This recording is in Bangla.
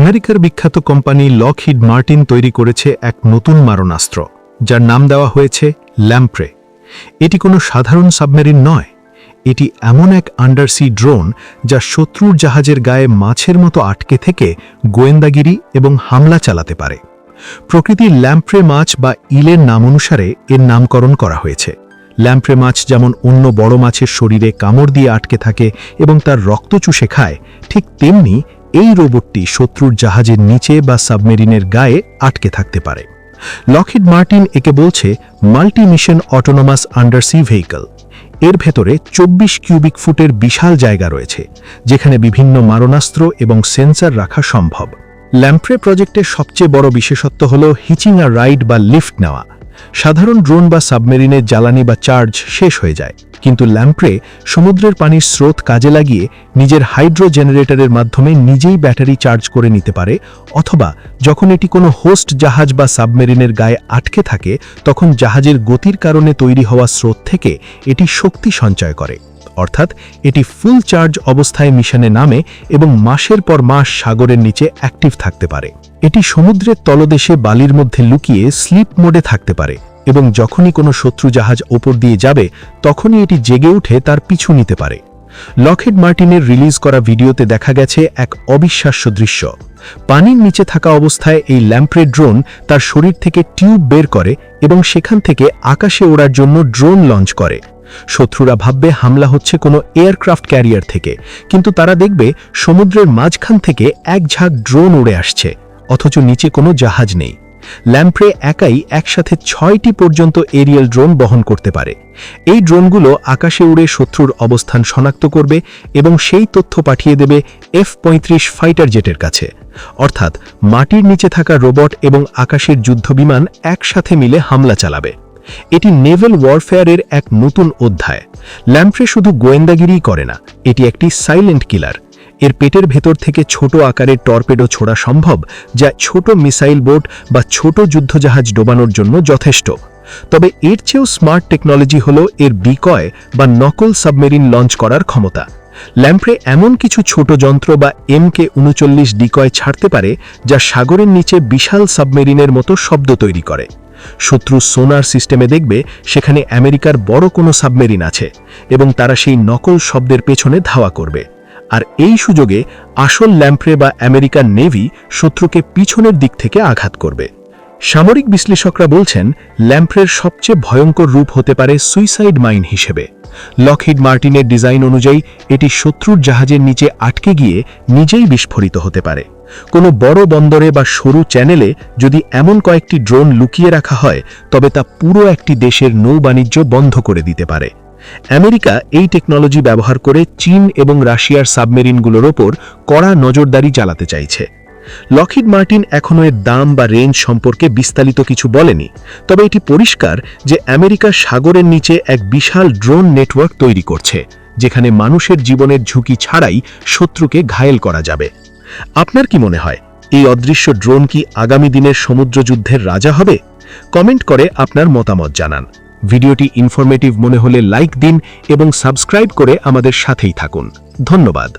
আমেরিকার বিখ্যাত কোম্পানি লকহিড মার্টিন তৈরি করেছে এক নতুন মারণাস্ত্র, যার নাম দেওয়া হয়েছে ল্যাম্প্রে। এটি কোনো সাধারণ সাবমেরিন নয়, এটি এমন এক আন্ডারসি ড্রোন যা শত্রুর জাহাজের গায়ে মাছের মতো আটকে থেকে গোয়েন্দাগিরি এবং হামলা চালাতে পারে। প্রকৃতির ল্যাম্প্রে মাছ বা ইলের নাম অনুসারে এর নামকরণ করা হয়েছে। ল্যাম্প্রে মাছ যেমন অন্য বড় মাছের শরীরে কামড় দিয়ে আটকে থাকে এবং তার রক্ত চুষে খায়, ঠিক তেমনি এই রোবটটি শত্রুর জাহাজের নিচে বা সাবমেরিনের গায়ে আটকে থাকতে পারে। লকহিড মার্টিন একে বলছে multi mission autonomous undersea vehicle. এর ভেতরে 24 কিউবিক ফুটের বিশাল জায়গা রয়েছে, যেখানে বিভিন্ন মারণাস্ত্র এবং সেন্সর রাখা সম্ভব। ল্যাম্প্রে প্রজেক্টের সবচেয়ে বড় বিশেষত্ব হল হিচিং আ রাইড বা লিফট নেওয়া। সাধারণ ড্রোন বা সাবমেরিনের জ্বালানি বা চার্জ শেষ হয়ে যায়, কিন্তু ল্যাম্প্রে সমুদ্রের পানির স্রোত কাজে লাগিয়ে নিজের হাইড্রো জেনারেটরের মাধ্যমে নিজেই ব্যাটারি চার্জ করে নিতে পারে, অথবা যখন এটি কোনো হোস্ট জাহাজ বা সাবমেরিনের গায়ে আটকে থাকে তখন জাহাজের গতির কারণে তৈরি হওয়া স্রোত থেকে এটি শক্তি সঞ্চয় করে। অর্থাৎ এটি ফুল চার্জ অবস্থায় মিশনে নামে এবং মাসের পর মাস সাগরের নিচে অ্যাক্টিভ থাকতে পারে। এটি সমুদ্রের তলদেশে বালির মধ্যে লুকিয়ে স্লিপ মোডে থাকতে পারে এবং যখনই কোনো শত্রু জাহাজ ওপর দিয়ে যাবে তখনই এটি জেগে উঠে তার পিছু নিতে পারে। লকহিড মার্টিনের রিলিজ করা ভিডিওতে দেখা গেছে এক অবিশ্বাস্য দৃশ্য। পানির নিচে থাকা অবস্থায় এই ল্যাম্প্রে ড্রোন তার শরীর থেকে টিউব বের করে এবং সেখান থেকে আকাশে ওড়ার জন্য ড্রোন লঞ্চ করে। শত্রুরা ভাববে হামলা হচ্ছে কোনো এয়ারক্রাফট ক্যারিয়ার থেকে, কিন্তু তারা দেখবে সমুদ্রের মাঝখান থেকে এক ঝাঁক ড্রোন উড়ে আসছে, অথচ নিচে কোনো জাহাজ নেই। ল্যাম্প্রে একাই একসাথে 6টি পর্যন্ত এরিয়াল ড্রোন বহন করতে পারে। এই ড্রোনগুলো আকাশে উড়ে শত্রুর অবস্থান শনাক্ত করবে এবং সেই তথ্য পাঠিয়ে দেবে F-35 ফাইটার জেটের কাছে। অর্থাৎ মাটির নিচে থাকা রোবট এবং আকাশের যুদ্ধবিমান একসাথে মিলে হামলা চালাবে। এটি নেভেল ওয়ারফেয়ারের এক নতুন অধ্যায়। ল্যাম্প্রে শুধু গোয়েন্দাগিরিই করে না, এটি একটি সাইলেন্ট কিলার। এর পেটের ভেতর থেকে ছোট আকারের টর্পেডো ছোড়া সম্ভব, যা ছোট মিসাইল বোট বা ছোট যুদ্ধজাহাজ ডোবানোর জন্য যথেষ্ট। তবে এর চেয়েও স্মার্ট টেকনোলজি হল এর ডিকয় বা নকল সাবমেরিন লঞ্চ করার ক্ষমতা। ল্যাম্প্রে এমন কিছু ছোট যন্ত্র বা MK-39 ডিকয় ছাড়তে পারে যা সাগরের নিচে বিশাল সাবমেরিনের মতো শব্দ তৈরি করে। শত্রু সোনার সিস্টেমে দেখবে সেখানে আমেরিকার বড় কোনো সাবমেরিন আছে এবং তারা সেই নকল শব্দের পেছনে ধাওয়া করবে। আর এই সুযোগে আসল ল্যাম্প্রে বা আমেরিকান নেভি শত্রুকে পিছনের দিক থেকে আঘাত করবে। সামরিক বিশ্লেষকরা বলছেন ল্যাম্প্রের সবচেয়ে ভয়ঙ্কর রূপ হতে পারে সুইসাইড মাইন হিসেবে। লকহিড মার্টিনের ডিজাইন অনুযায়ী এটি শত্রুর জাহাজের নিচে আটকে গিয়ে নিজেই বিস্ফোরিত হতে পারে। কোনো বড় বন্দরে বা সরু চ্যানেলে যদি এমন কয়েকটি ড্রোন লুকিয়ে রাখা হয়, তবে তা পুরো একটি দেশের নৌবাণিজ্য বন্ধ করে দিতে পারে। আমেরিকা এই টেকনোলজি ব্যবহার করে চীন এবং রাশিয়ার সাবমেরিনগুলোর ওপর কড়া নজরদারি চালাতে চাইছে। লকহিড মার্টিন এখনও এর দাম বা রেঞ্জ সম্পর্কে বিস্তারিত কিছু বলেনি, তবে এটি পরিষ্কার যে আমেরিকা সাগরের নিচে এক বিশাল ড্রোন নেটওয়ার্ক তৈরি করছে, যেখানে মানুষের জীবনের ঝুঁকি ছাড়াই শত্রুকে ঘায়েল করা যাবে। আপনার কি মনে হয়, এই অদৃশ্য ড্রোন কি আগামী দিনের সমুদ্র যুদ্ধের রাজা হবে? কমেন্ট করে আপনার মতামত জানান। ভিডিওটি ইনফরমেটিভ মনে হলে লাইক দিন এবং সাবস্ক্রাইব করে আমাদের সাথেই থাকুন। ধন্যবাদ।